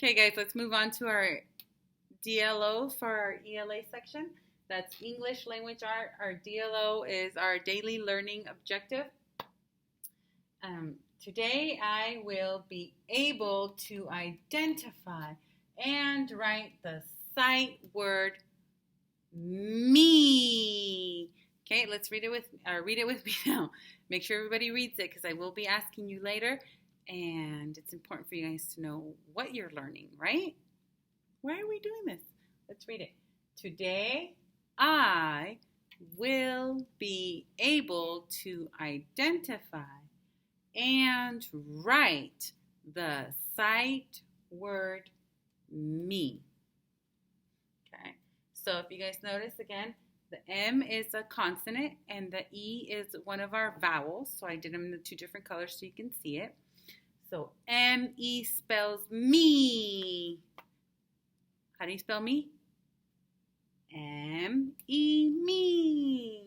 Okay, guys, let's move on to our DLO for our ELA section. That's English Language Art. Our DLO is our daily learning objective. Today I will be able to identify and write the sight word me. Okay, let's read it with me now. Make sure everybody reads it because I will be asking you later, and it's important for you guys to know what you're learning, right? Why are we doing this? Let's read it. Today I will be able to identify and write the sight word me. Okay, so if you guys notice again, the M is a consonant and the E is one of our vowels. So I did them in the two different colors so you can see it. So M-E spells me. How do you spell me? M-E, me.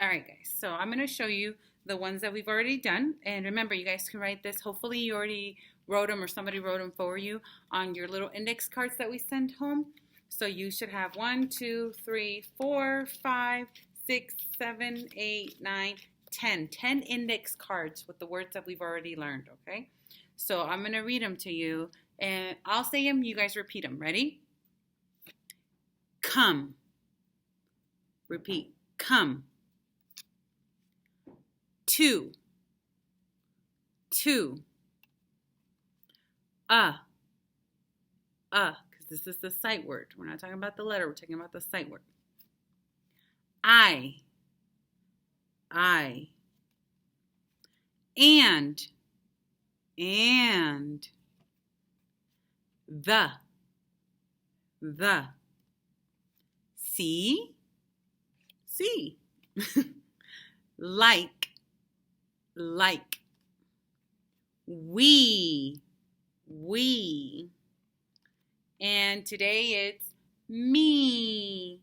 All right, guys. So I'm going to show you the ones that we've already done. And remember, you guys can write this. Hopefully you already wrote them or somebody wrote them for you on your little index cards that we send home. So you should have 1, 2, 3, 4, 5, 6, 7, 8, 9, 10. 10 index cards with the words that we've already learned, okay? So I'm going to read them to you, and I'll say them. You guys repeat them. Ready? Come. Repeat. Come. Two. Two. Because this is the sight word. We're not talking about the letter. We're talking about the sight word. I. And. The. See. Like. We. And today it's me.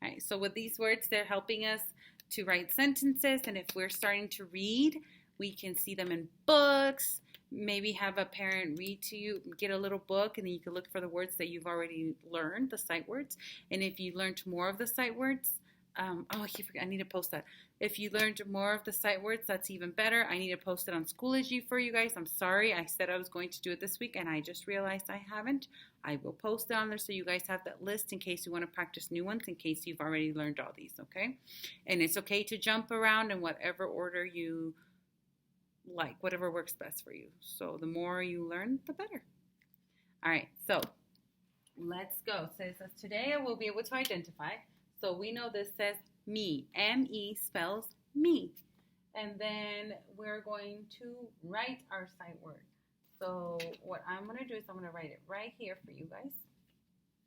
All right, so with these words, they're helping us to write sentences. And if we're starting to read, we can see them in books. Maybe have a parent read to you, get a little book, and then you can look for the words that you've already learned, the sight words. And if you learned more of the sight words, I need to post that. If you learned more of the sight words, that's even better. I need to post it on Schoology for you guys. I'm sorry. I said I was going to do it this week, and I just realized I haven't. I will post it on there so you guys have that list in case you want to practice new ones, in case you've already learned all these, okay? And it's okay to jump around in whatever order you like, whatever works best for you. So the more you learn, the better. All right, so let's go. So it says, today I will be able to identify. So we know this says me. M-E spells me. And then we're going to write our sight word. So what I'm going to do is I'm going to write it right here for you guys.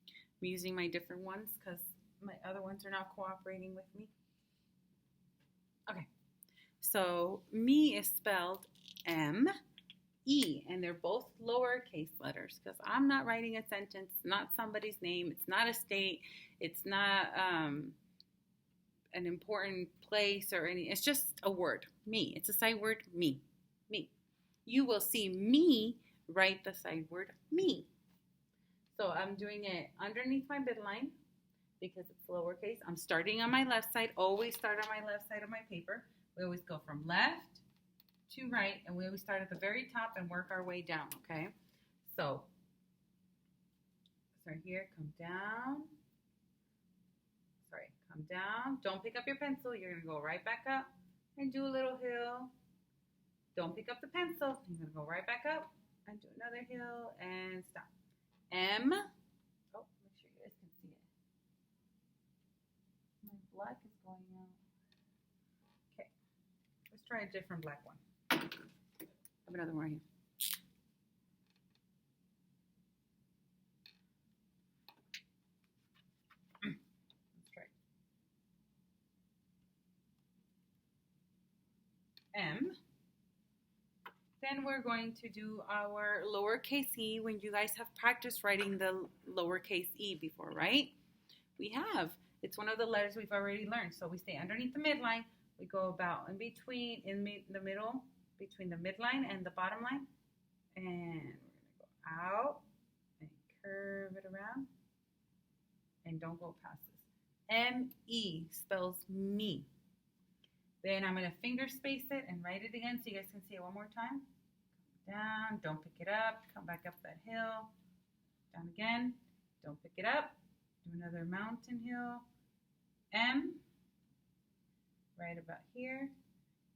I'm using my different ones because my other ones are not cooperating with me. Okay. So me is spelled M-E, and they're both lowercase letters because I'm not writing a sentence, not somebody's name, it's not a state, it's not an important place or any, it's just a word, me. It's a sight word, me. You will see me write the sight word me. So I'm doing it underneath my midline because it's lowercase. I'm starting on my left side, always start on my left side of my paper. We always go from left to right, and we always start at the very top and work our way down, okay? So, start here, come down. Don't pick up your pencil. You're going to go right back up and do a little hill. Don't pick up the pencil. You're going to go right back up and do another hill and stop. M. Oh, make sure you guys can see it. My black is going out. Okay. Let's try a different black one. I have another one right here. Let's try M. Then we're going to do our lowercase e when you guys have practiced writing the lowercase e before, right? We have. It's one of the letters we've already learned. So we stay underneath the midline. We go about in between, the middle, between the midline and the bottom line. And we're going to go out and curve it around. And don't go past this. M-E spells me. Then I'm going to finger space it and write it again so you guys can see it one more time. Down, don't pick it up, come back up that hill. Down again, don't pick it up. Do another mountain hill. M, right about here.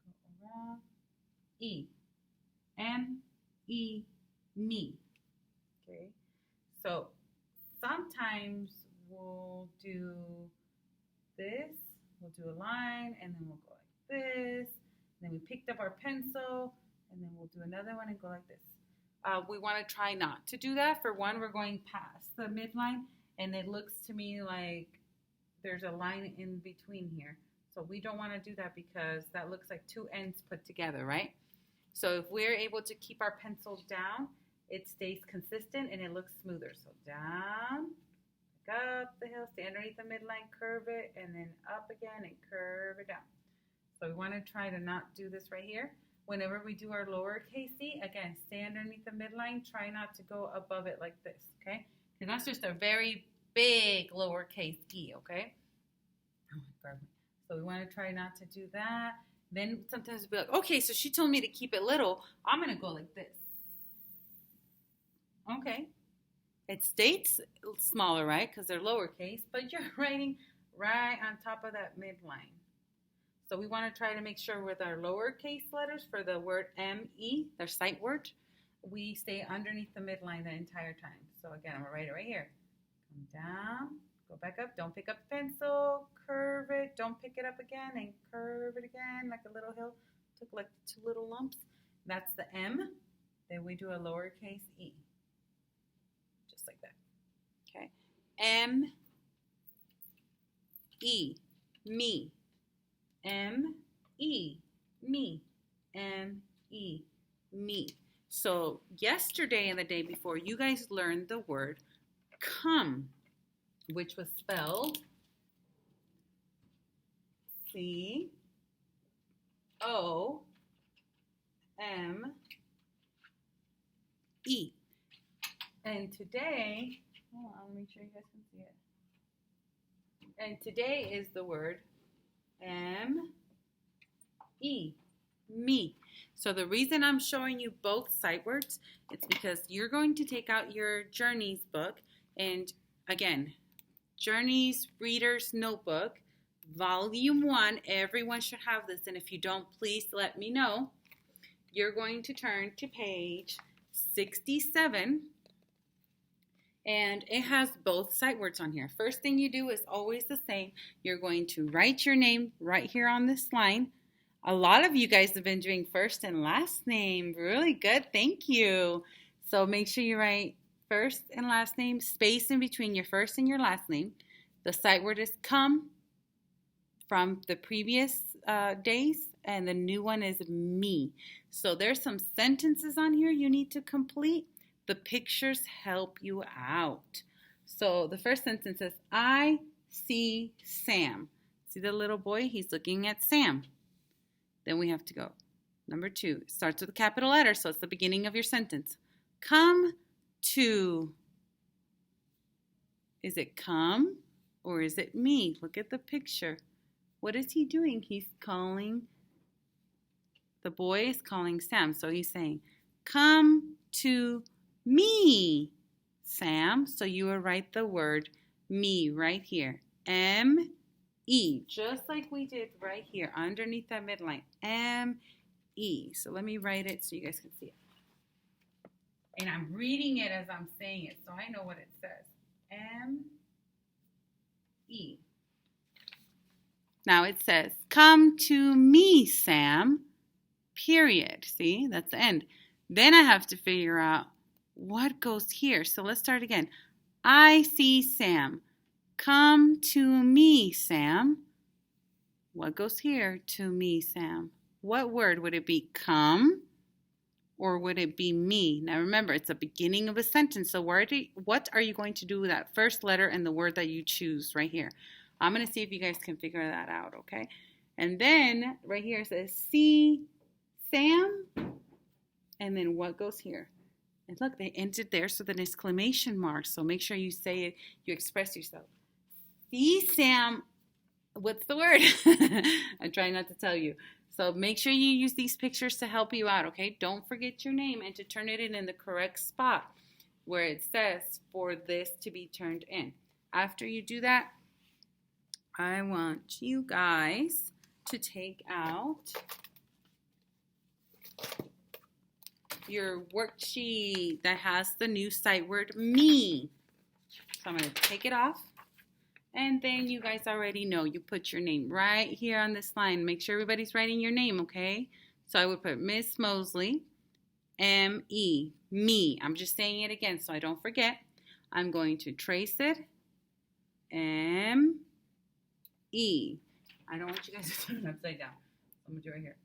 Go around. E, M-E, me. Okay, so sometimes we'll do this, we'll do a line, and then we'll go like this. And then we picked up our pencil, and then we'll do another one and go like this. We want to try not to do that. For one, we're going past the midline, and it looks to me like there's a line in between here. So we don't want to do that because that looks like two ends put together, right? So if we're able to keep our pencil down, it stays consistent and it looks smoother. So down, back up the hill, stay underneath the midline, curve it, and then up again and curve it down. So we want to try to not do this right here. Whenever we do our lowercase e, again, stay underneath the midline. Try not to go above it like this, okay? Because that's just a very big lowercase e, okay? So we want to try not to do that. Then sometimes we'll be like, okay, so she told me to keep it little. I'm going to go like this. Okay. It states smaller, right? Because they're lowercase, but you're writing right on top of that midline. So we want to try to make sure with our lowercase letters for the word M-E, their sight word, we stay underneath the midline the entire time. So again, I'm going to write it right here. Come down, go back up, don't pick up the pencil, curve it, don't pick it up again, and curve it again like a little hill. Took like two little lumps. That's the M. Then we do a lowercase e. Just like that. Okay. M-E, me. M-E, me, M-E, me. So yesterday and the day before, you guys learned the word come, which was spelled C-O-M-E. And today, hold on, let me make sure you guys can see it. And today is the word M-E, me. So the reason I'm showing you both sight words, it's because you're going to take out your Journeys book, and again, Journeys Reader's Notebook, Volume 1, everyone should have this, and if you don't, please let me know. You're going to turn to page 67, and it has both sight words on here. First thing you do is always the same. You're going to write your name right here on this line. A lot of you guys have been doing first and last name. Really good. Thank you. So make sure you write first and last name, space in between your first and your last name. The sight word is come from the previous days, and the new one is me. So there's some sentences on here you need to complete. The pictures help you out. So the first sentence says, I see Sam. See the little boy? He's looking at Sam. Then we have to go. Number 2, it starts with a capital letter, so it's the beginning of your sentence. Come to. Is it come or is it me? Look at the picture. What is he doing? He's calling. The boy is calling Sam, so he's saying, come to me, Sam. So you will write the word me right here. M-E, just like we did right here underneath that midline. M-E. So let me write it so you guys can see it. And I'm reading it as I'm saying it, so I know what it says. M-E. Now it says, come to me, Sam, period. See, that's the end. Then I have to figure out what goes here. So let's start again. I see Sam. Come to me, Sam. What goes here? To me, Sam. What word would it be? Come or would it be me? Now remember, it's the beginning of a sentence. So what are you going to do with that first letter and the word that you choose right here? I'm going to see if you guys can figure that out, okay? And then right here it says, see Sam. And then what goes here? And look, they ended there so an exclamation mark. So make sure you say it, you express yourself. See, Sam, what's the word? I'm trying not to tell you. So make sure you use these pictures to help you out, okay? Don't forget your name and to turn it in the correct spot where it says for this to be turned in. After you do that, I want you guys to take out your worksheet that has the new sight word me. So I'm going to take it off. And then you guys already know, you put your name right here on this line. Make sure everybody's writing your name, okay? So I would put Miss Mosley, M-E, me. I'm just saying it again so I don't forget. I'm going to trace it, M-E. I don't want you guys to turn it upside down. I'm going to do it right here.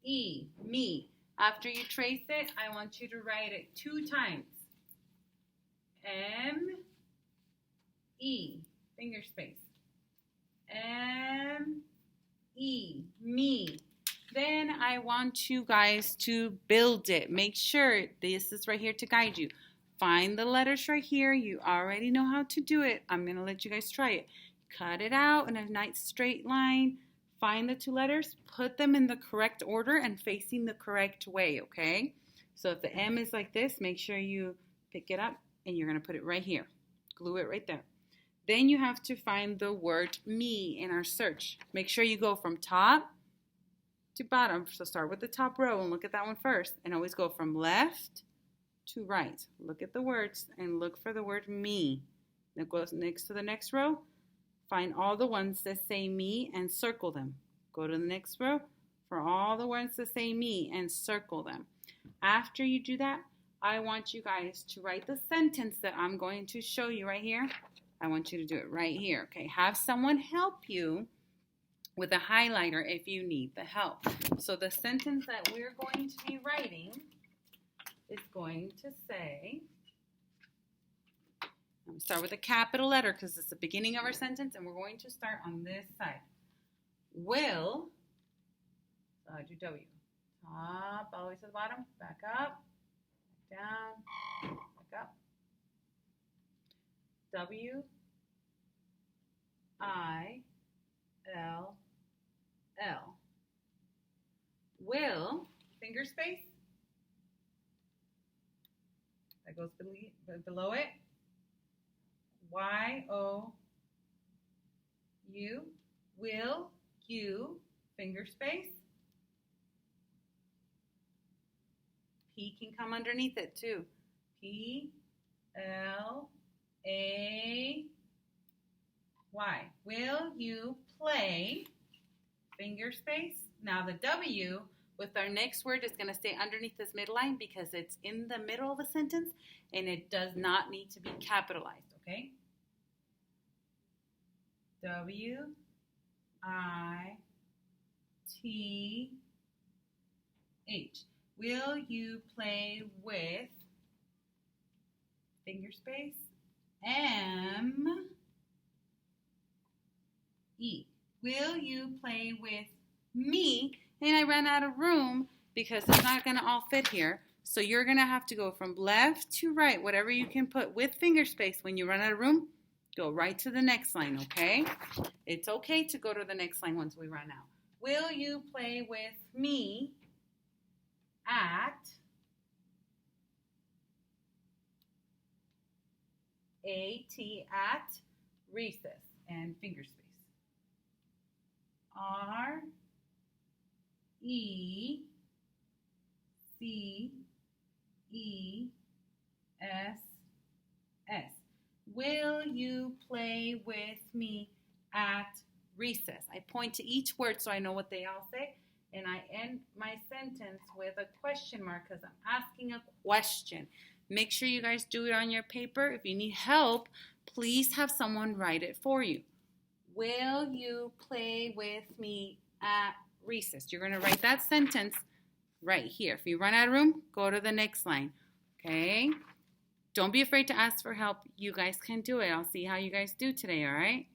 M-E, me. After you trace it, I want you to write it 2 times. M-E, finger space. M-E, me. Then I want you guys to build it. Make sure this is right here to guide you. Find the letters right here. You already know how to do it. I'm going to let you guys try it. Cut it out in a nice straight line. Find the 2 letters. Put them in the correct order and facing the correct way, okay? So if the M is like this, make sure you pick it up and you're going to put it right here. Glue it right there. Then you have to find the word me in our search. Make sure you go from top to bottom. So start with the top row and look at that one first. And always go from left to right. Look at the words and look for the word me. Now go next to the next row. Find all the ones that say me and circle them. Go to the next row for all the ones that say me and circle them. After you do that, I want you guys to write the sentence that I'm going to show you right here. I want you to do it right here, okay? Have someone help you with a highlighter if you need the help. So the sentence that we're going to be writing is going to say, I'm going to start with a capital letter because it's the beginning of our sentence, and we're going to start on this side. Will, so I do W. Top, all the way to the bottom, back up, down, back up. W, I, L, L. Will, finger space. That goes below it. Y, O, U. Will, U, finger space. P can come underneath it too. P, L, A, Y. Will you play? Finger space. Now the W with our next word is going to stay underneath this midline because it's in the middle of a sentence and it does not need to be capitalized, okay? W, I, T, H. Will you play with, finger space, M, E. Will you play with me? And I ran out of room because it's not going to all fit here. So you're going to have to go from left to right, whatever you can put with finger space. When you run out of room, go right to the next line, okay? It's okay to go to the next line once we run out. Will you play with me at at recess and finger space. R E C E S S. Will you play with me at recess? I point to each word so I know what they all say, and I end my sentence with a question mark because I'm asking a question. Make sure you guys do it on your paper. If you need help, please have someone write it for you. Will you play with me at recess? You're going to write that sentence right here. If you run out of room, go to the next line, okay? Don't be afraid to ask for help. You guys can do it. I'll see how you guys do today, all right?